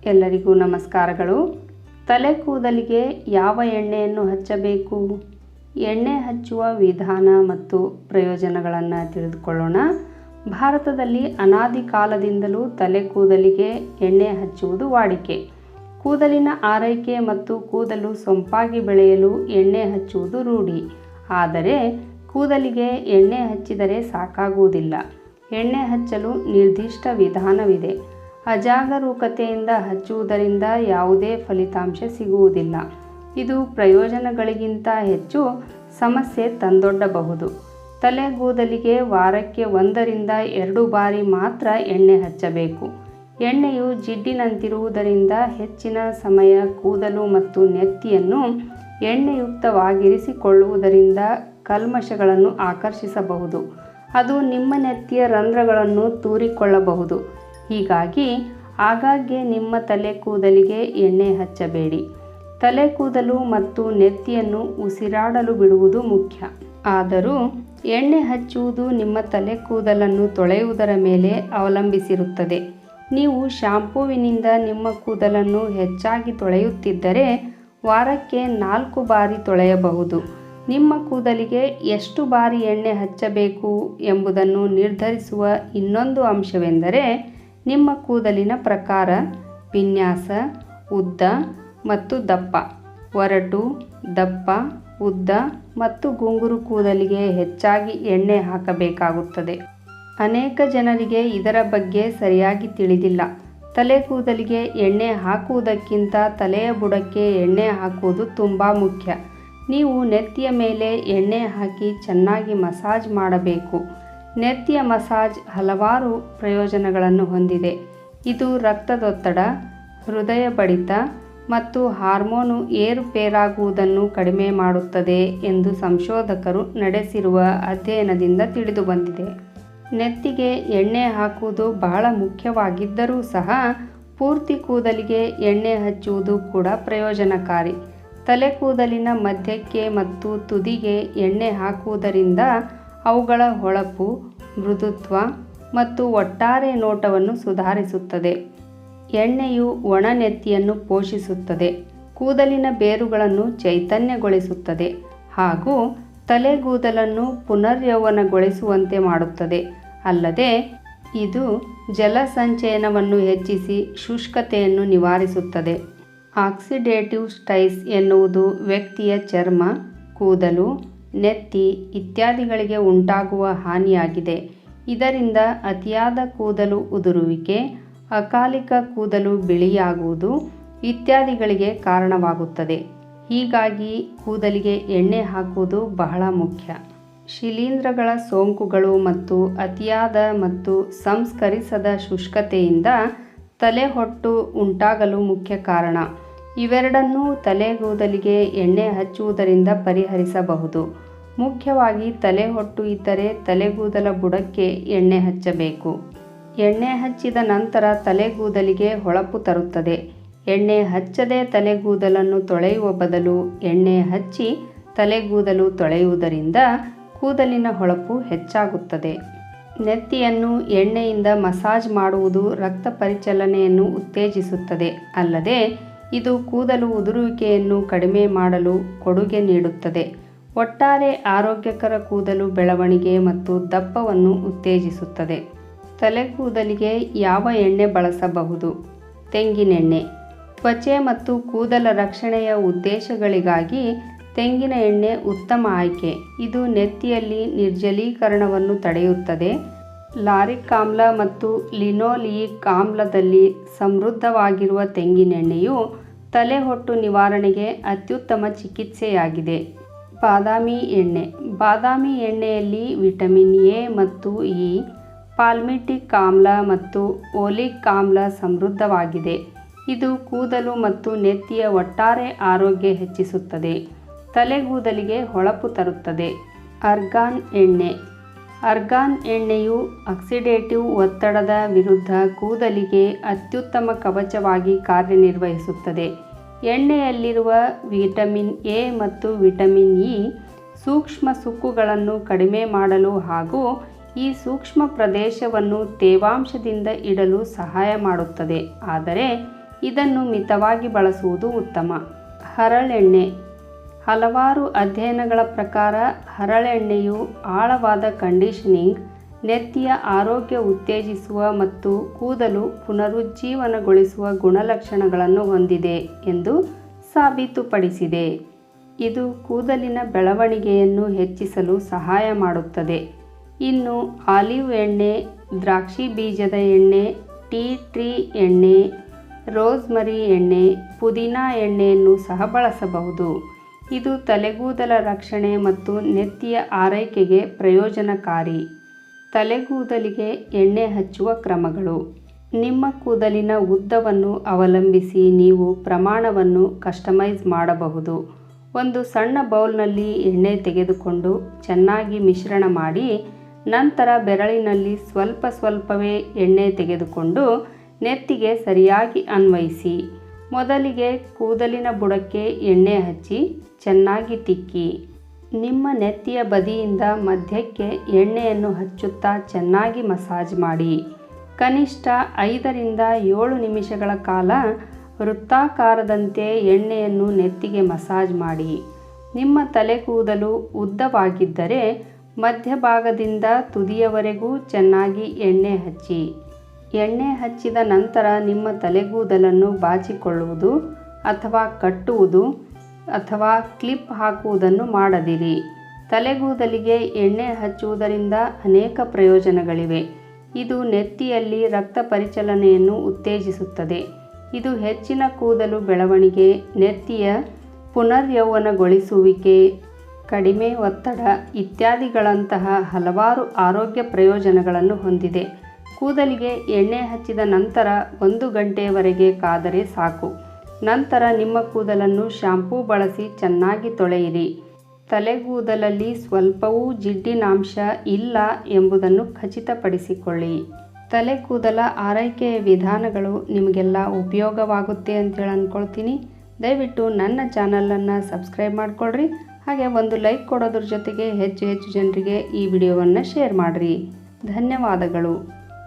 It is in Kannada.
ಎಲ್ಲರಿಗೂ ನಮಸ್ಕಾರಗಳು. ತಲೆ ಕೂದಲಿಗೆ ಯಾವ ಎಣ್ಣೆಯನ್ನು ಹಚ್ಚಬೇಕು, ಎಣ್ಣೆ ಹಚ್ಚುವ ವಿಧಾನ ಮತ್ತು ಪ್ರಯೋಜನಗಳನ್ನು ತಿಳಿದುಕೊಳ್ಳೋಣ. ಭಾರತದಲ್ಲಿ ಅನಾದಿ ಕಾಲದಿಂದಲೂ ತಲೆ ಕೂದಲಿಗೆ ಎಣ್ಣೆ ಹಚ್ಚುವುದು ವಾಡಿಕೆ. ಕೂದಲಿನ ಆರೈಕೆ ಮತ್ತು ಕೂದಲು ಸೊಂಪಾಗಿ ಬೆಳೆಯಲು ಎಣ್ಣೆ ಹಚ್ಚುವುದು ರೂಢಿ. ಆದರೆ ಕೂದಲಿಗೆ ಎಣ್ಣೆ ಹಚ್ಚಿದರೆ ಸಾಕಾಗುವುದಿಲ್ಲ. ಎಣ್ಣೆ ಹಚ್ಚಲು ನಿರ್ದಿಷ್ಟ ವಿಧಾನವಿದೆ. ಅಜಾಗರೂಕತೆಯಿಂದ ಹಚ್ಚುವುದರಿಂದ ಯಾವುದೇ ಫಲಿತಾಂಶ ಸಿಗುವುದಿಲ್ಲ. ಇದು ಪ್ರಯೋಜನಗಳಿಗಿಂತ ಹೆಚ್ಚು ಸಮಸ್ಯೆ ತಂದೊಡ್ಡಬಹುದು. ತಲೆಗೂದಲಿಗೆ ವಾರಕ್ಕೆ 1 ರಿಂದ 2 ಬಾರಿ ಮಾತ್ರ ಎಣ್ಣೆ ಹಚ್ಚಬೇಕು. ಎಣ್ಣೆಯು ಜಿಡ್ಡಿನಂತಿರುವುದರಿಂದ ಹೆಚ್ಚಿನ ಸಮಯ ಕೂದಲು ಮತ್ತು ನೆತ್ತಿಯನ್ನು ಎಣ್ಣೆಯುಕ್ತವಾಗಿರಿಸಿಕೊಳ್ಳುವುದರಿಂದ ಕಲ್ಮಶಗಳನ್ನು ಆಕರ್ಷಿಸಬಹುದು. ಅದು ನಿಮ್ಮ ನೆತ್ತಿಯ ರಂಧ್ರಗಳನ್ನು ತೂರಿಕೊಳ್ಳಬಹುದು. ಹೀಗಾಗಿ ಆಗಾಗ್ಗೆ ನಿಮ್ಮ ತಲೆ ಕೂದಲಿಗೆ ಎಣ್ಣೆ ಹಚ್ಚಬೇಡಿ. ತಲೆ ಕೂದಲು ಮತ್ತು ನೆತ್ತಿಯನ್ನು ಉಸಿರಾಡಲು ಬಿಡುವುದು ಮುಖ್ಯ. ಆದರೂ ಎಣ್ಣೆ ಹಚ್ಚುವುದು ನಿಮ್ಮ ತಲೆ ಕೂದಲನ್ನು ತೊಳೆಯುವುದರ ಮೇಲೆ ಅವಲಂಬಿಸಿರುತ್ತದೆ. ನೀವು ಶಾಂಪೂವಿನಿಂದ ನಿಮ್ಮ ಕೂದಲನ್ನು ಹೆಚ್ಚಾಗಿ ತೊಳೆಯುತ್ತಿದ್ದರೆ ವಾರಕ್ಕೆ 4 ಬಾರಿ ತೊಳೆಯಬಹುದು. ನಿಮ್ಮ ಕೂದಲಿಗೆ ಎಷ್ಟು ಬಾರಿ ಎಣ್ಣೆ ಹಚ್ಚಬೇಕು ಎಂಬುದನ್ನು ನಿರ್ಧರಿಸುವ ಇನ್ನೊಂದು ಅಂಶವೆಂದರೆ ನಿಮ್ಮ ಕೂದಲಿನ ಪ್ರಕಾರ, ವಿನ್ಯಾಸ, ಉದ್ದ ಮತ್ತು ದಪ್ಪ. ಒರಟು, ದಪ್ಪ, ಉದ್ದ ಮತ್ತು ಗುಂಗುರು ಕೂದಲಿಗೆ ಹೆಚ್ಚಾಗಿ ಎಣ್ಣೆ ಹಾಕಬೇಕಾಗುತ್ತದೆ. ಅನೇಕ ಜನರಿಗೆ ಇದರ ಬಗ್ಗೆ ಸರಿಯಾಗಿ ತಿಳಿದಿಲ್ಲ. ತಲೆ ಕೂದಲಿಗೆ ಎಣ್ಣೆ ಹಾಕುವುದಕ್ಕಿಂತ ತಲೆಯ ಬುಡಕ್ಕೆ ಎಣ್ಣೆ ಹಾಕುವುದು ತುಂಬ ಮುಖ್ಯ. ನೀವು ನೆತ್ತಿಯ ಮೇಲೆ ಎಣ್ಣೆ ಹಾಕಿ ಚೆನ್ನಾಗಿ ಮಸಾಜ್ ಮಾಡಬೇಕು. ನೆತ್ತಿಯ ಮಸಾಜ್ ಹಲವಾರು ಪ್ರಯೋಜನಗಳನ್ನು ಹೊಂದಿದೆ. ಇದು ರಕ್ತದೊತ್ತಡ, ಹೃದಯ ಬಡಿತ ಮತ್ತು ಹಾರ್ಮೋನು ಏರುಪೇರಾಗುವುದನ್ನು ಕಡಿಮೆ ಮಾಡುತ್ತದೆ ಎಂದು ಸಂಶೋಧಕರು ನಡೆಸಿರುವ ಅಧ್ಯಯನದಿಂದ ತಿಳಿದುಬಂದಿದೆ. ನೆತ್ತಿಗೆ ಎಣ್ಣೆ ಹಾಕುವುದು ಬಹಳ ಮುಖ್ಯವಾಗಿದ್ದರೂ ಸಹ ಪೂರ್ತಿ ಕೂದಲಿಗೆ ಎಣ್ಣೆ ಹಚ್ಚುವುದು ಕೂಡ ಪ್ರಯೋಜನಕಾರಿ. ತಲೆ ಕೂದಲಿನ ಮಧ್ಯಕ್ಕೆ ಮತ್ತು ತುದಿಗೆ ಎಣ್ಣೆ ಹಾಕುವುದರಿಂದ ಅವುಗಳ ಹೊಳಪು, ಮೃದುತ್ವ ಮತ್ತು ಒಟ್ಟಾರೆ ನೋಟವನ್ನು ಸುಧಾರಿಸುತ್ತದೆ. ಎಣ್ಣೆಯು ಒಣ ನೆತ್ತಿಯನ್ನು ಪೋಷಿಸುತ್ತದೆ, ಕೂದಲಿನ ಬೇರುಗಳನ್ನು ಚೈತನ್ಯಗೊಳಿಸುತ್ತದೆ ಹಾಗೂ ತಲೆಗೂದಲನ್ನು ಪುನರ್ಯೌವನಗೊಳಿಸುವಂತೆ ಮಾಡುತ್ತದೆ. ಅಲ್ಲದೆ ಇದು ಜಲಸಂಚಯನವನ್ನು ಹೆಚ್ಚಿಸಿ ಶುಷ್ಕತೆಯನ್ನು ನಿವಾರಿಸುತ್ತದೆ. ಆಕ್ಸಿಡೇಟಿವ್ ಸ್ಟ್ರೆಸ್ ಎನ್ನುವುದು ವ್ಯಕ್ತಿಯ ಚರ್ಮ, ಕೂದಲು, ನೆತ್ತಿ ಇತ್ಯಾದಿಗಳಿಗೆ ಉಂಟಾಗುವ ಹಾನಿಯಾಗಿದೆ. ಇದರಿಂದ ಅತಿಯಾದ ಕೂದಲು ಉದುರುವಿಕೆ, ಅಕಾಲಿಕ ಕೂದಲು ಬಿಳಿಯಾಗುವುದು ಇತ್ಯಾದಿಗಳಿಗೆ ಕಾರಣವಾಗುತ್ತದೆ. ಹೀಗಾಗಿ ಕೂದಲಿಗೆ ಎಣ್ಣೆ ಹಾಕುವುದು ಬಹಳ ಮುಖ್ಯ. ಶಿಲೀಂಧ್ರಗಳ ಸೋಂಕುಗಳು ಮತ್ತು ಅತಿಯಾದ ಮತ್ತು ಸಂಸ್ಕರಿಸದ ಶುಷ್ಕತೆಯಿಂದ ತಲೆಹೊಟ್ಟು ಉಂಟಾಗಲು ಮುಖ್ಯ ಕಾರಣ. ಇವೆರಡನ್ನೂ ತಲೆಗೂದಲಿಗೆ ಎಣ್ಣೆ ಹಚ್ಚುವುದರಿಂದ ಪರಿಹರಿಸಬಹುದು. ಮುಖ್ಯವಾಗಿ ತಲೆಹೊಟ್ಟು ಇದ್ದರೆ ತಲೆಗೂದಲ ಬುಡಕ್ಕೆ ಎಣ್ಣೆ ಹಚ್ಚಬೇಕು. ಎಣ್ಣೆ ಹಚ್ಚಿದ ನಂತರ ತಲೆಗೂದಲಿಗೆ ಹೊಳಪು ತರುತ್ತದೆ. ಎಣ್ಣೆ ಹಚ್ಚದೆ ತಲೆಗೂದಲನ್ನು ತೊಳೆಯುವ ಬದಲು ಎಣ್ಣೆ ಹಚ್ಚಿ ತಲೆಗೂದಲು ತೊಳೆಯುವುದರಿಂದ ಕೂದಲಿನ ಹೊಳಪು ಹೆಚ್ಚಾಗುತ್ತದೆ. ನೆತ್ತಿಯನ್ನು ಎಣ್ಣೆಯಿಂದ ಮಸಾಜ್ ಮಾಡುವುದು ರಕ್ತ ಪರಿಚಲನೆಯನ್ನು ಉತ್ತೇಜಿಸುತ್ತದೆ. ಅಲ್ಲದೆ ಇದು ಕೂದಲು ಉದುರುವಿಕೆಯನ್ನು ಕಡಿಮೆ ಮಾಡಲು ಕೊಡುಗೆ ನೀಡುತ್ತದೆ. ಒಟ್ಟಾರೆ ಆರೋಗ್ಯಕರ ಕೂದಲು ಬೆಳವಣಿಗೆ ಮತ್ತು ದಪ್ಪವನ್ನು ಉತ್ತೇಜಿಸುತ್ತದೆ. ತಲೆಗೂದಲಿಗೆ ಯಾವ ಎಣ್ಣೆ ಬಳಸಬಹುದು? ತೆಂಗಿನೆಣ್ಣೆ. ತ್ವಚೆ ಮತ್ತು ಕೂದಲ ರಕ್ಷಣೆಯ ಉದ್ದೇಶಗಳಿಗಾಗಿ ತೆಂಗಿನ ಎಣ್ಣೆ ಉತ್ತಮ ಆಯ್ಕೆ. ಇದು ನೆತ್ತಿಯಲ್ಲಿ ನಿರ್ಜಲೀಕರಣವನ್ನು ತಡೆಯುತ್ತದೆ. ಲಾರಿಕ್ ಆಮ್ಲ ಮತ್ತು ಲಿನೋಲಿಯಿಕ್ ಆಮ್ಲದಲ್ಲಿ ಸಮೃದ್ಧವಾಗಿರುವ ತೆಂಗಿನೆಣ್ಣೆಯು ತಲೆಹೊಟ್ಟು ನಿವಾರಣೆಗೆ ಅತ್ಯುತ್ತಮ ಚಿಕಿತ್ಸೆಯಾಗಿದೆ. ಬಾದಾಮಿ ಎಣ್ಣೆ. ಬಾದಾಮಿ ಎಣ್ಣೆಯಲ್ಲಿ ವಿಟಮಿನ್ ಎ ಮತ್ತು ಇ, ಪಾಲ್ಮಿಟಿಕ್ ಆಮ್ಲ ಮತ್ತು ಓಲಿಕ್ ಆಮ್ಲ ಸಮೃದ್ಧವಾಗಿದೆ. ಇದು ಕೂದಲು ಮತ್ತು ನೆತ್ತಿಯ ಒಟ್ಟಾರೆ ಆರೋಗ್ಯ ಹೆಚ್ಚಿಸುತ್ತದೆ. ತಲೆಗೂದಲಿಗೆ ಹೊಳಪು ತರುತ್ತದೆ. ಆರ್ಗಾನ್ ಎಣ್ಣೆ. ಆರ್ಗಾನ್ ಎಣ್ಣೆಯು ಆಕ್ಸಿಡೇಟಿವ್ ಒತ್ತಡದ ವಿರುದ್ಧ ಕೂದಲಿಗೆ ಅತ್ಯುತ್ತಮ ಕವಚವಾಗಿ ಕಾರ್ಯನಿರ್ವಹಿಸುತ್ತದೆ. ಎಣ್ಣೆಯಲ್ಲಿರುವ ವಿಟಮಿನ್ ಎ ಮತ್ತು ವಿಟಮಿನ್ ಇ ಸೂಕ್ಷ್ಮ ಸುಕ್ಕುಗಳನ್ನು ಕಡಿಮೆ ಮಾಡಲು ಹಾಗೂ ಈ ಸೂಕ್ಷ್ಮ ಪ್ರದೇಶವನ್ನು ತೇವಾಂಶದಿಂದ ಇಡಲು ಸಹಾಯ ಮಾಡುತ್ತದೆ. ಆದರೆ ಇದನ್ನು ಮಿತವಾಗಿ ಬಳಸುವುದು ಉತ್ತಮ. ಹರಳೆಣ್ಣೆ. ಹಲವಾರು ಅಧ್ಯಯನಗಳ ಪ್ರಕಾರ ಹರಳೆಣ್ಣೆಯು ಆಳವಾದ ಕಂಡೀಷನಿಂಗ್, ನೆತ್ತಿಯ ಆರೋಗ್ಯ ಉತ್ತೇಜಿಸುವ ಮತ್ತು ಕೂದಲು ಪುನರುಜ್ಜೀವನಗೊಳಿಸುವ ಗುಣಲಕ್ಷಣಗಳನ್ನು ಹೊಂದಿದೆ ಎಂದು ಸಾಬೀತುಪಡಿಸಿದೆ. ಇದು ಕೂದಲಿನ ಬೆಳವಣಿಗೆಯನ್ನು ಹೆಚ್ಚಿಸಲು ಸಹಾಯ ಮಾಡುತ್ತದೆ. ಇನ್ನು ಆಲಿವ್ ಎಣ್ಣೆ, ದ್ರಾಕ್ಷಿ ಬೀಜದ ಎಣ್ಣೆ, ಟೀ ಟ್ರೀ ಎಣ್ಣೆ, ರೋಸ್ಮರಿ ಎಣ್ಣೆ, ಪುದೀನಾ ಎಣ್ಣೆಯನ್ನು ಸಹ ಬಳಸಬಹುದು. ಇದು ತಲೆಗೂದಲ ರಕ್ಷಣೆ ಮತ್ತು ನೆತ್ತಿಯ ಆರೈಕೆಗೆ ಪ್ರಯೋಜನಕಾರಿ. ತಲೆಗೂದಲಿಗೆ ಎಣ್ಣೆ ಹಚ್ಚುವ ಕ್ರಮಗಳು. ನಿಮ್ಮ ಕೂದಲಿನ ಉದ್ದವನ್ನು ಅವಲಂಬಿಸಿ ನೀವು ಪ್ರಮಾಣವನ್ನು ಕಸ್ಟಮೈಸ್ ಮಾಡಬಹುದು. ಒಂದು ಸಣ್ಣ ಬೌಲ್ನಲ್ಲಿ ಎಣ್ಣೆ ತೆಗೆದುಕೊಂಡು ಚೆನ್ನಾಗಿ ಮಿಶ್ರಣ ಮಾಡಿ, ನಂತರ ಬೆರಳಿನಲ್ಲಿ ಸ್ವಲ್ಪ ಸ್ವಲ್ಪವೇ ಎಣ್ಣೆ ತೆಗೆದುಕೊಂಡು ನೆತ್ತಿಗೆ ಸರಿಯಾಗಿ ಅನ್ವಯಿಸಿ. ಮೊದಲಿಗೆ ಕೂದಲಿನ ಬುಡಕ್ಕೆ ಎಣ್ಣೆ ಹಚ್ಚಿ ಚೆನ್ನಾಗಿ ತಿಕ್ಕಿ. ನಿಮ್ಮ ನೆತ್ತಿಯ ಬದಿಯಿಂದ ಮಧ್ಯಕ್ಕೆ ಎಣ್ಣೆಯನ್ನು ಹಚ್ಚುತ್ತಾ ಚೆನ್ನಾಗಿ ಮಸಾಜ್ ಮಾಡಿ. ಕನಿಷ್ಠ 5 ರಿಂದ 7 ನಿಮಿಷಗಳ ಕಾಲ ವೃತ್ತಾಕಾರದಂತೆ ಎಣ್ಣೆಯನ್ನು ನೆತ್ತಿಗೆ ಮಸಾಜ್ ಮಾಡಿ. ನಿಮ್ಮ ತಲೆ ಕೂದಲು ಉದ್ದವಾಗಿದ್ದರೆ ಮಧ್ಯಭಾಗದಿಂದ ತುದಿಯವರೆಗೂ ಚೆನ್ನಾಗಿ ಎಣ್ಣೆ ಹಚ್ಚಿ. ಎಣ್ಣೆ ಹಚ್ಚಿದ ನಂತರ ನಿಮ್ಮ ತಲೆಗೂದಲನ್ನು ಬಾಚಿಕೊಳ್ಳುವುದು ಅಥವಾ ಕಟ್ಟುವುದು ಅಥವಾ ಕ್ಲಿಪ್ ಹಾಕುವುದನ್ನು ಮಾಡದಿರಿ. ತಲೆಗೂದಲಿಗೆ ಎಣ್ಣೆ ಹಚ್ಚುವುದರಿಂದ ಅನೇಕ ಪ್ರಯೋಜನಗಳಿವೆ. ಇದು ನೆತ್ತಿಯಲ್ಲಿ ರಕ್ತ ಪರಿಚಲನೆಯನ್ನು ಉತ್ತೇಜಿಸುತ್ತದೆ. ಇದು ಹೆಚ್ಚಿನ ಕೂದಲು ಬೆಳವಣಿಗೆ, ನೆತ್ತಿಯ ಪುನರ್ಯೌವನಗೊಳಿಸುವಿಕೆ, ಕಡಿಮೆ ಒತ್ತಡ ಇತ್ಯಾದಿಗಳಂತಹ ಹಲವಾರು ಆರೋಗ್ಯ ಪ್ರಯೋಜನಗಳನ್ನು ಹೊಂದಿದೆ. ಕೂದಲಿಗೆ ಎಣ್ಣೆ ಹಚ್ಚಿದ ನಂತರ 1 ಗಂಟೆಯವರೆಗೆ ಕಾದರೆ ಸಾಕು. ನಂತರ ನಿಮ್ಮ ಕೂದಲನ್ನು ಶಾಂಪೂ ಬಳಸಿ ಚೆನ್ನಾಗಿ ತೊಳೆಯಿರಿ. ತಲೆಗೂದಲಲ್ಲಿ ಸ್ವಲ್ಪವೂ ಜಿಡ್ಡಿನಾಂಶ ಇಲ್ಲ ಎಂಬುದನ್ನು ಖಚಿತಪಡಿಸಿಕೊಳ್ಳಿ. ತಲೆಗೂದಲ ಆರೈಕೆಯ ವಿಧಾನಗಳು ನಿಮಗೆಲ್ಲ ಉಪಯೋಗವಾಗುತ್ತೆ ಅಂತೇಳಿ ಅಂದ್ಕೊಳ್ತೀನಿ. ದಯವಿಟ್ಟು ನನ್ನ ಚಾನಲನ್ನು ಸಬ್ಸ್ಕ್ರೈಬ್ ಮಾಡಿಕೊಳ್ರಿ. ಹಾಗೆ ಒಂದು ಲೈಕ್ ಕೊಡೋದ್ರ ಜೊತೆಗೆ ಹೆಚ್ಚು ಜನರಿಗೆ ಈ ವಿಡಿಯೋವನ್ನು ಶೇರ್ ಮಾಡಿರಿ. ಧನ್ಯವಾದಗಳು.